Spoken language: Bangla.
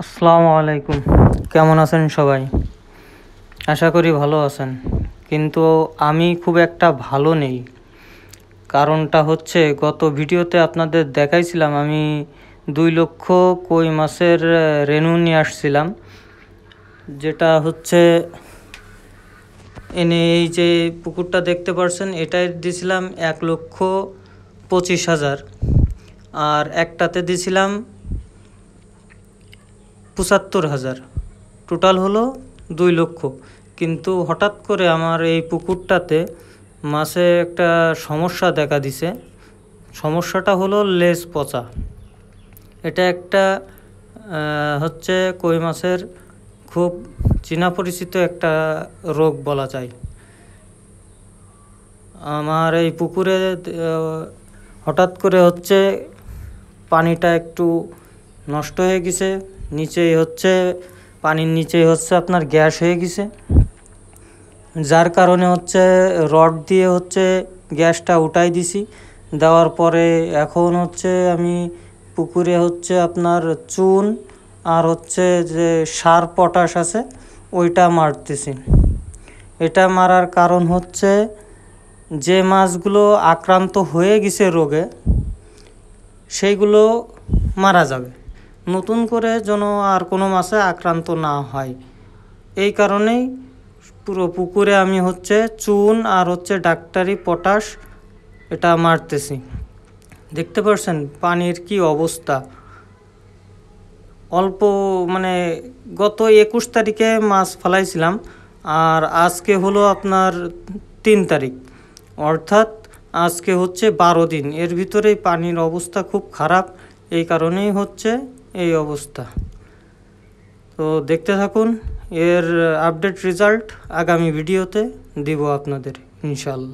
আসসালামু আলাইকুম। কেমন আছেন সবাই? আশা করি ভালো আছেন। কিন্তু আমি খুব একটা ভালো নেই। কারণটা হচ্ছে গত ভিডিওতে আপনাদের দেখাইছিলাম আমি 2 লক্ষ কই মাছের রেনু নিয়ে আসছিলাম, যেটা হচ্ছে এনে এই যে পুকুরটা দেখতে পাচ্ছেন এটাই দিছিলাম 1,25,000 আর একটাতে দিছিলাম 75,000, টোটাল হলো 2 লক্ষ। কিন্তু হঠাৎ করে আমার এই পুকুরটাতে মাছে একটা সমস্যা দেখা দিছে। সমস্যাটা হলো লেজ পচা। এটা একটা হচ্ছে কই মাছের খুব চীনা পরিচিত একটা রোগ বলা যায়। আমার এই পুকুরে হঠাৎ করে হচ্ছে পানিটা একটু নষ্ট হয়ে গেছে, নিচেই হচ্ছে পানির নিচেই হচ্ছে আপনার গ্যাস হয়ে গেছে, যার কারণে হচ্ছে রড দিয়ে হচ্ছে গ্যাসটা উঠাই দিছি। দেওয়ার পরে এখন হচ্ছে আমি পুকুরে হচ্ছে আপনার চুন আর হচ্ছে যে সার পটাশ আছে ওইটা মারতেছি। এটা মারার কারণ হচ্ছে যে মাছগুলো আক্রান্ত হয়ে গেছে রোগে সেইগুলো মারা যাবে, নতুন করে যেন আর কোনো মাছে আক্রান্ত না হয়। এই কারণেই পুরো পুকুরে আমি হচ্ছে চুন আর হচ্ছে ডাক্তারি পটাশ এটা মারতেছি। দেখতে পাচ্ছেন পানির কি অবস্থা। অল্প মানে গত 21 তারিখে মাছ ফেলাইছিলাম আর আজকে হলো আপনার 3 তারিখ, অর্থাৎ আজকে হচ্ছে 12 দিন। এর ভিতরেই পানির অবস্থা খুব খারাপ, এই কারণেই হচ্ছে এই অবস্থা। তো দেখতে থাকুন, এর আপডেট রেজাল্ট আগামী ভিডিওতে দিব আপনাদের ইনশাল্লাহ।